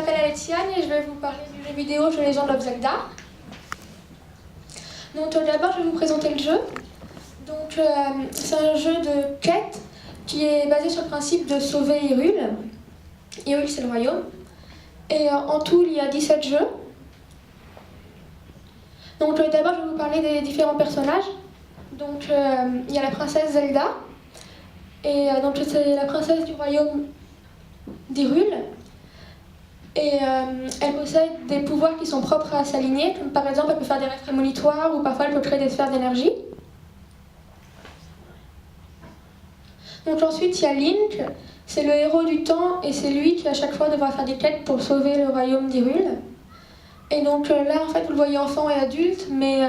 m'appelle Alexiane et je vais vous parler du jeu vidéo The Legend of Zelda. Donc d'abord je vais vous présenter le jeu. Donc c'est un jeu de quête qui est basé sur le principe de sauver Hyrule. Hyrule c'est le royaume. Et en tout il y a 17 jeux. Donc d'abord je vais vous parler des différents personnages. Donc il y a la princesse Zelda. Et donc c'est la princesse du royaume d'Hyrule. Et elle possède des pouvoirs qui sont propres à sa lignée, comme par exemple elle peut faire des rêves prémonitoires ou parfois elle peut créer des sphères d'énergie. Donc ensuite il y a Link, c'est le héros du temps et c'est lui qui à chaque fois devra faire des quêtes pour sauver le royaume d'Hyrule. Et donc là en fait vous le voyez enfant et adulte, mais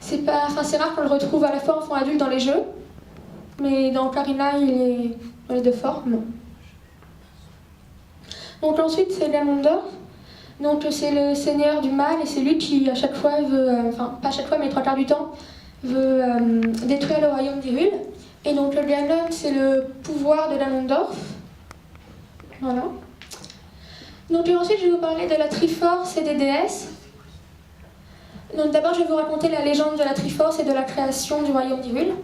c'est rare qu'on le retrouve à la fois enfant et adulte dans les jeux. Mais dans Ocarina il est dans les deux formes. Donc ensuite c'est Ganondorf, donc c'est le seigneur du mal et c'est lui qui à chaque fois veut, enfin pas à chaque fois mais 3/4 du temps, veut détruire le royaume d'Hyrule. Et donc le Ganon c'est le pouvoir de Ganondorf. Voilà. Donc ensuite je vais vous parler de la Triforce et des déesses. Donc d'abord je vais vous raconter la légende de la Triforce et de la création du royaume d'Hyrule.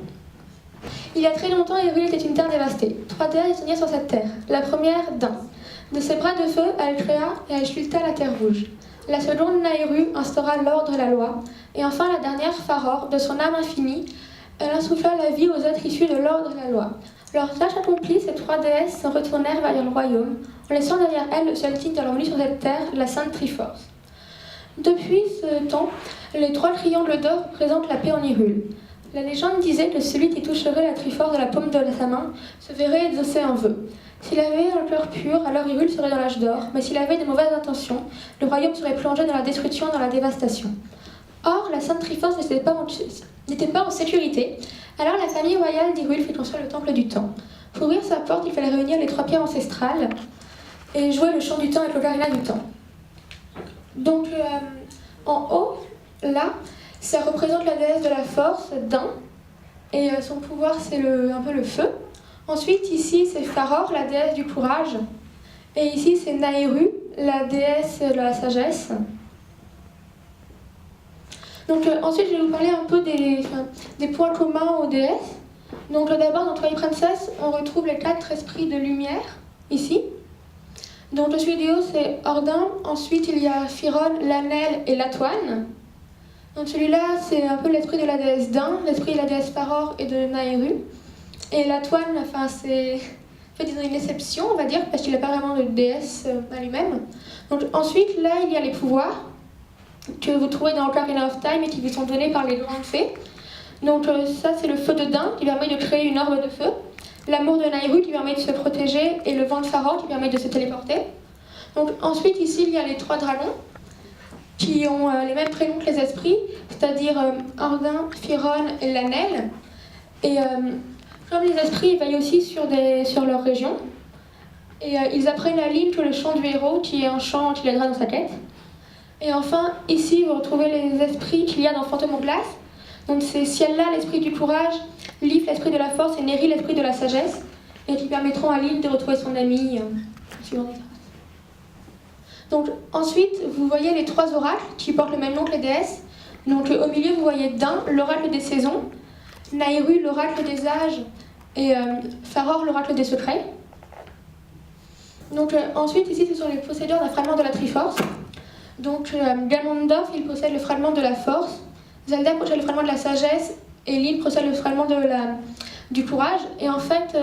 Il y a très longtemps, Hyrule était une terre dévastée. 3 déesses régnaient sur cette terre. La première, Dain. De ses bras de feu, elle créa et elle sculpta la terre rouge. La seconde, Nahru, instaura l'ordre et la loi. Et enfin, la dernière, Faror, de son âme infinie, elle insuffla la vie aux êtres issus de l'ordre et la loi. Leur tâche accomplie, ces 3 déesses se retournèrent vers le royaume, en laissant derrière elles le seul signe de leur venue sur cette terre, la Sainte Triforce. Depuis ce temps, les 3 triangles d'or représentent la paix en Hyrule. La légende disait que celui qui toucherait la Triforce de la paume de sa main se verrait exaucer un vœu. S'il avait un cœur pur, alors Hyrule serait dans l'âge d'or, mais s'il avait de mauvaises intentions, le royaume serait plongé dans la destruction et dans la dévastation. Or, la Sainte Triforce n'était pas en sécurité, alors la famille royale d'Hyrule fit construire le temple du temps. Pour ouvrir sa porte, il fallait réunir les 3 pierres ancestrales et jouer le chant du temps avec l'ocarina du temps. Donc, en haut, là, ça représente la déesse de la force, Dain, et son pouvoir c'est un peu le feu. Ensuite, ici, c'est Faror, la déesse du courage. Et ici, c'est Nahru, la déesse de la sagesse. Donc, ensuite, je vais vous parler un peu des points communs aux déesses. Donc, d'abord, dans Twilight Princess, on retrouve les 4 esprits de lumière, ici. Donc, le celui du haut, c'est Ordin. Ensuite, il y a Firon, Lanel et Latoine. Donc, celui-là, c'est un peu l'esprit de la déesse Dain, l'esprit de la déesse Faror et de Nahru. Et Latoine, enfin, c'est une exception, on va dire, parce qu'il n'a pas vraiment de déesse à lui-même. Donc ensuite, là, il y a les pouvoirs que vous trouvez dans Ocarina of Time et qui vous sont donnés par les grandes fées. Donc ça, c'est le feu de Dain qui permet de créer une orbe de feu, l'amour de Nahru qui permet de se protéger et le vent de Faror qui permet de se téléporter. Donc ensuite, ici, il y a les 3 dragons qui ont les mêmes prénoms que les esprits, c'est-à-dire Ordin, Firon et Lanel. Et comme les esprits, ils veillent aussi sur leur région. Et ils apprennent à Link le chant du héros, qui est un chant qui l'aidera dans sa quête. Et enfin, ici, vous retrouvez les esprits qu'il y a dans Phantom Hourglass. Donc c'est Ciel-là, l'esprit du courage, Leaf, l'esprit de la force, et Neri, l'esprit de la sagesse, et qui permettront à Link de retrouver son ami suivant les traces. Donc ensuite, vous voyez les 3 oracles qui portent le même nom que les déesses. Donc au milieu, vous voyez Dain, l'oracle des saisons, Nahru, l'oracle des âges, et Faror, l'oracle des secrets. Donc ensuite, ici, ce sont les possédeurs d'un fragment de la Triforce. Donc Ganondorf, il possède le fragment de la force, Zelda possède le fragment de la sagesse, et Link possède le fragment du courage. Et en fait,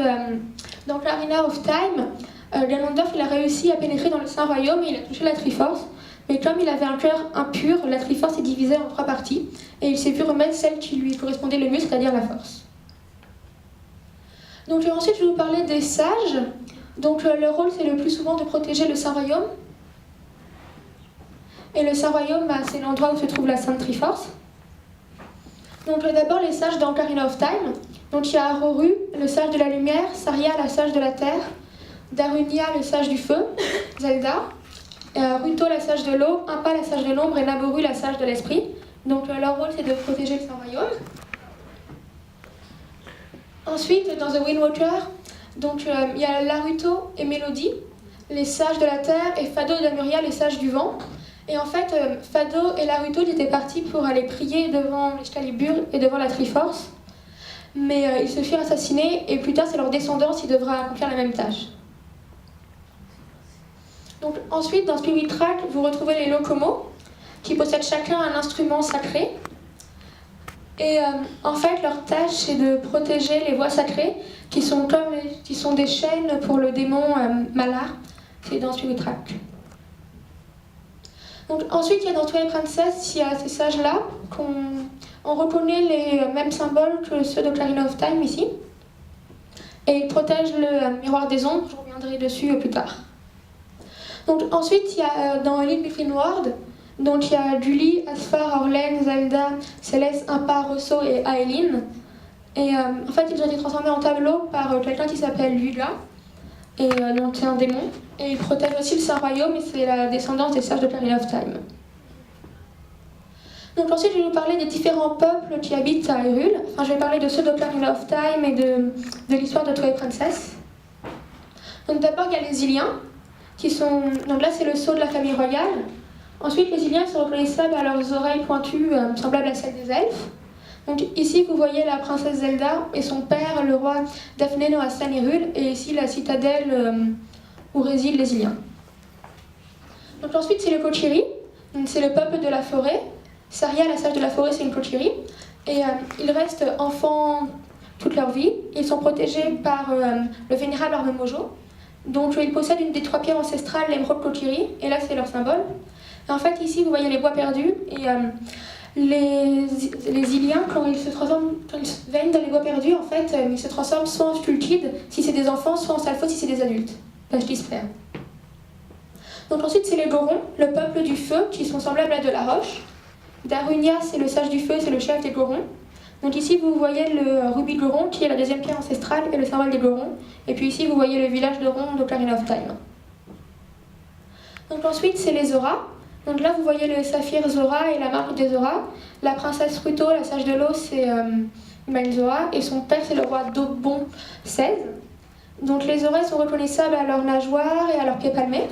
dans Ocarina of Time, Ganondorf, il a réussi à pénétrer dans le Saint-Royaume et il a touché la Triforce. Mais comme il avait un cœur impur, la Triforce est divisée en 3 parties, et il s'est vu remettre celle qui lui correspondait le mieux, c'est-à-dire la force. Donc ensuite, je vais vous parler des sages. Donc leur rôle, c'est le plus souvent de protéger le Saint-Royaume. Et le Saint-Royaume, c'est l'endroit où se trouve la Sainte Triforce. Donc d'abord, les sages dans Ocarina of Time. Donc il y a Aroru, le sage de la lumière, Saria, la sage de la terre, Darunia, le sage du feu, Zelda, Ruto, la sage de l'eau, Impa, la sage de l'ombre, et Naboru, la sage de l'esprit. Donc leur rôle, c'est de protéger le Saint-Royaume. Ensuite, dans The Wind Walker, donc il y a Laruto et Mélodie. les sages de la terre, et Fado et Damuria, les sages du vent. Et en fait, Fado et Laruto étaient partis pour aller prier devant l'Excalibur et devant la Triforce. Mais ils se firent assassiner, et plus tard, c'est leur descendance qui devra accomplir la même tâche. Donc, ensuite, dans Spirit Track, vous retrouvez les Locomos, qui possèdent chacun un instrument sacré. Et en fait, leur tâche, c'est de protéger les voies sacrées, qui sont des chaînes pour le démon Malar. C'est dans Spirit Track. Donc, ensuite, il y a dans Twilight Princess, il y a ces sages-là, on reconnaît les mêmes symboles que ceux d'Ocarina of Time ici. Et ils protègent le miroir des ombres, je reviendrai dessus plus tard. Donc, ensuite, il y a dans Link Between Worlds, donc il y a Julie, Asphar, Orlen, Zelda, Céleste, Impa, Rosso et Aeline. Et en fait, ils ont été transformés en tableau par quelqu'un qui s'appelle Yuga. Et donc c'est un démon. Et il protège aussi le Saint-Royaume, et c'est la descendance des sages d'Ocarina of Time. Donc ensuite, je vais vous parler des différents peuples qui habitent à Hyrule. Enfin, je vais parler de ceux d'Ocarina of Time et de l'histoire de Twilight Princess. Donc d'abord, il y a les Iliens, qui sont... Donc là, c'est le sceau de la famille royale. Ensuite, les Iliens sont reconnaissables à leurs oreilles pointues, semblables à celles des elfes. Donc ici, vous voyez la princesse Zelda et son père, le roi Dafneno à Hyrule, et ici la citadelle où résident les Iliens. Donc ensuite, c'est le Kochiri, c'est le peuple de la forêt. Saria, la sage de la forêt, c'est une Kochiri. Et ils restent enfants toute leur vie. Ils sont protégés par le vénérable Armemojo. Donc ils possèdent une des 3 pierres ancestrales, l'émeraude Kochiri, et là c'est leur symbole. Et en fait, ici, vous voyez les bois perdus, et les Iliens, quand ils viennent dans les bois perdus, en fait, ils se transforment soit en Stultides, si c'est des enfants, soit en Salfos, si c'est des adultes. Page 10. Donc ensuite, c'est les Gorons, le peuple du feu, qui sont semblables à de la roche. Darunia, c'est le sage du feu, c'est le chef des Gorons. Donc ici, vous voyez le rubis Goron, qui est la 2e pierre ancestrale et le symbole des Gorons. Et puis ici, vous voyez le village de Ron d'Ocarina of Time. Donc ensuite, c'est les Zora. Donc là, vous voyez le saphir Zora et la marque des Zora. La princesse Ruto, la sage de l'eau, c'est Imael Zora. Et son père, c'est le roi Dobon XVI. Donc les Zora sont reconnaissables à leur nageoire et à leurs pieds palmés.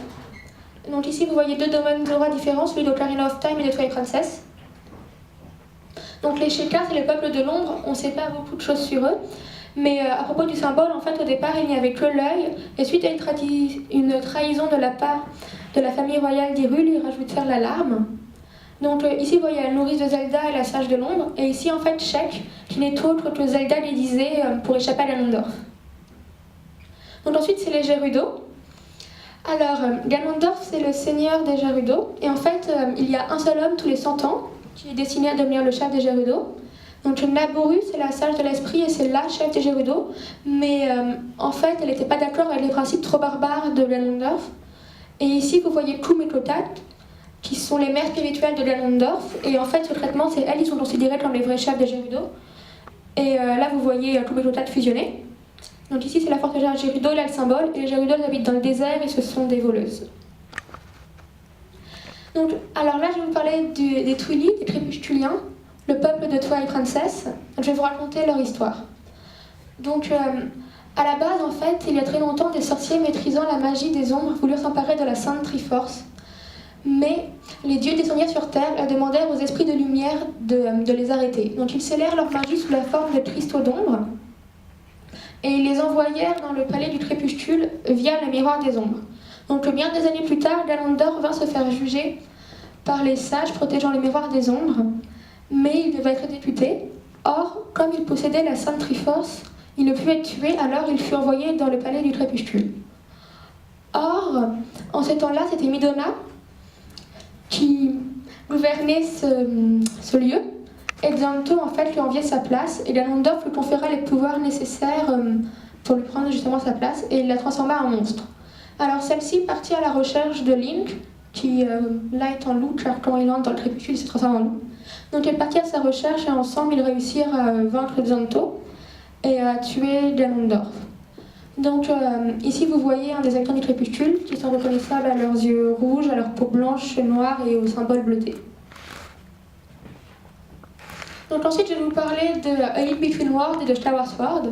Donc ici, vous voyez 2 domaines Zora différents, celui d'Ocarina of Time et de Twilight Princess. Donc les Shekas, c'est le peuple de l'ombre. On ne sait pas beaucoup de choses sur eux. Mais à propos du symbole, en fait, au départ, il n'y avait que l'œil. Et suite à une trahison de la part de la famille royale d'Hyrule, ils rajoutèrent la larme. Donc ici, vous voyez la nourrice de Zelda et la sage de l'ombre. Et ici, en fait, Sheik, qui n'est autre que Zelda déguisée pour échapper à Ganondorf. Donc ensuite, c'est les Gerudo. Alors, Ganondorf, c'est le seigneur des Gerudo. Et en fait, il y a un seul homme tous les 100 ans qui est destiné à devenir le chef des Gerudo. Donc Naboru, c'est la sage de l'esprit et c'est la chef des Gerudo. Mais en fait, elle n'était pas d'accord avec les principes trop barbares de Ganondorf. Et ici, vous voyez Kum et Kotat, qui sont les mères spirituelles de Ganondorf. Et en fait, secrètement, c'est elles qui sont considérées comme les vrais chefs des Gerudo. Et là, vous voyez Kum et Kotat fusionnés. Donc ici, c'est la forteresse Gerudo, là le symbole. Et les Gerudo habitent dans le désert et ce sont des voleuses. Donc, alors là, je vais vous parler des Twili, des Crépusculiens, le peuple de Twilight Princess. Je vais vous raconter leur histoire. Donc, à la base, en fait, il y a très longtemps, des sorciers maîtrisant la magie des ombres voulurent s'emparer de la Sainte Triforce. Mais les dieux descendirent sur terre et demandèrent aux esprits de lumière de les arrêter. Donc, ils scellèrent leur magie sous la forme de cristaux d'ombre et ils les envoyèrent dans le palais du crépuscule via le miroir des ombres. Donc, bien des années plus tard, Ganondorf vint se faire juger par les sages protégeant le miroir des ombres, mais il devait être exécuté. Or, comme il possédait la Sainte Triforce, il ne put être tué, alors il fut envoyé dans le palais du crépuscule. Or, en ces temps-là, c'était Midona qui gouvernait ce lieu, et Xanto, en fait, lui enviait sa place, et Ganondorf lui conféra les pouvoirs nécessaires pour lui prendre justement sa place, et il la transforma en monstre. Alors celle-ci partit à la recherche de Link, qui là est en loup, car quand il entre dans le crépuscule, il se transforme en loup. Donc elle partit à sa recherche, et ensemble, ils réussirent à vaincre Xanto et à tuer Ganondorf. Donc ici, vous voyez un des acteurs du crépuscule, qui sont reconnaissables à leurs yeux rouges, à leur peau blanche et noire et au symbole bleuté. Donc ensuite, je vais vous parler de A Link Between Worlds et de Skyward Sword.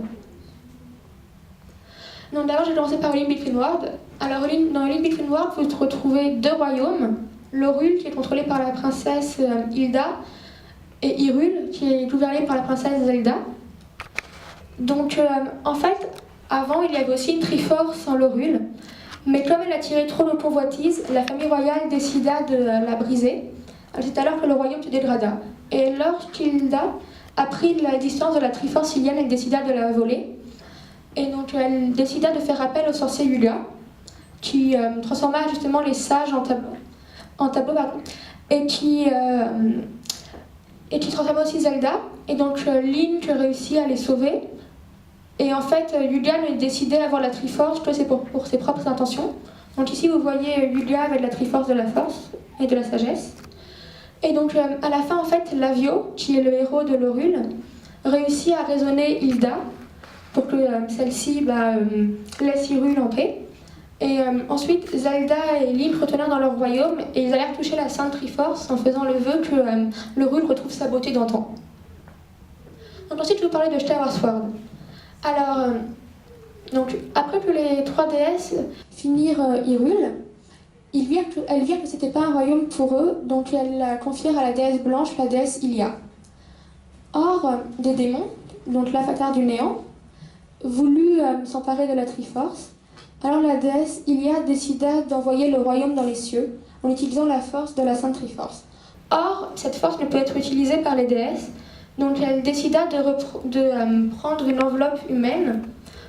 Donc d'abord, j'ai commencé par A Link Between Worlds. Alors dans Link Between Worlds, vous retrouvez 2 royaumes. L'Hyrule qui est contrôlé par la princesse Hilda et Hyrule qui est gouverné par la princesse Zelda. Donc en fait, avant il y avait aussi une Triforce en Hyrule, mais comme elle attirait trop de convoitises, la famille royale décida de la briser. C'est alors que le royaume se dégrada. Et lorsqu'Hilda apprit l'existence de la Triforce Hylienne, elle décida de la voler. Et donc elle décida de faire appel au sorcier Yuga, qui transforma justement les sages en tableaux, et qui transforma aussi Zelda. Et donc Link réussit à les sauver. Et en fait, Yuga décidait d'avoir la Triforce que c'est pour ses propres intentions. Donc ici, vous voyez Yuga avec la Triforce de la Force et de la Sagesse. Et donc à la fin, en fait, Lavio, qui est le héros de l'Hyrule, réussit à raisonner Hilda pour que celle-ci laisse Hyrule en paix. Et ensuite, Zelda et Link retournèrent dans leur royaume et ils allèrent toucher la Sainte Triforce en faisant le vœu que l'Hyrule retrouve sa beauté d'antan. Donc ensuite, je vais vous parler de Skyward Sword. Alors, donc, après que les 3 déesses finirent Hyrule, elles virent que c'était pas un royaume pour eux, donc elles la confièrent à la déesse blanche, la déesse Hylia. Or, des démons, donc l'avatar du néant, voulut s'emparer de la Triforce. Alors la déesse Hylia décida d'envoyer le royaume dans les cieux en utilisant la force de la Sainte Triforce. Or, cette force ne peut être utilisée par les déesses, donc elle décida de prendre une enveloppe humaine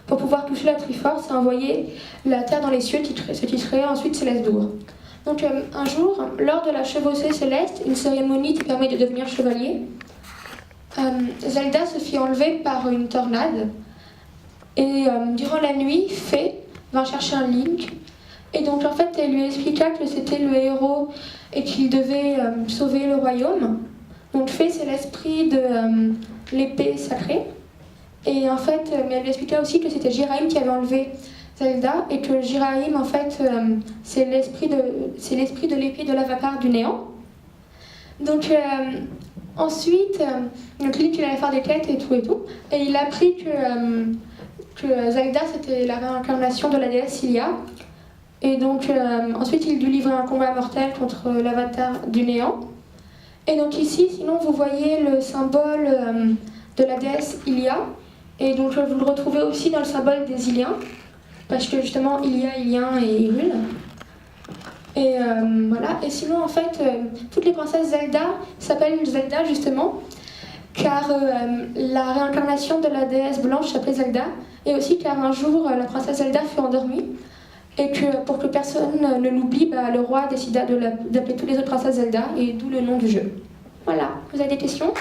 pour pouvoir toucher la Triforce et envoyer la Terre dans les cieux, ce qui serait ensuite Céleste-Dour. Donc un jour, lors de la chevauchée céleste, une cérémonie qui permet de devenir chevalier, Zelda se fit enlever par une tornade. Et durant la nuit, Fée vint chercher un Link. Et donc en fait, elle lui expliqua que c'était le héros et qu'il devait sauver le royaume. Donc Fée, c'est l'esprit de l'épée sacrée. Et en fait, mais elle lui expliqua aussi que c'était Jiraim qui avait enlevé Zelda et que Jiraim, en fait, c'est l'esprit de l'épée de l'avatar du néant. Donc ensuite, Link il allait faire des quêtes et tout. Et il apprit que Zelda c'était la réincarnation de la déesse Hylia. Et donc ensuite il dut livrer un combat mortel contre l'avatar du néant. Et donc ici, sinon vous voyez le symbole de la déesse Hylia. Et donc vous le retrouvez aussi dans le symbole des Hyliens, parce que justement Hylia, Hylien et Hyrule. Et voilà. Et sinon en fait, toutes les princesses Zelda s'appellent Zelda justement, car la réincarnation de la déesse blanche s'appelait Zelda, et aussi car un jour la princesse Zelda fut endormie, et que pour que personne ne l'oublie, le roi décida d'appeler toutes les autres princesses Zelda, et d'où le nom du jeu. Voilà, vous avez des questions ?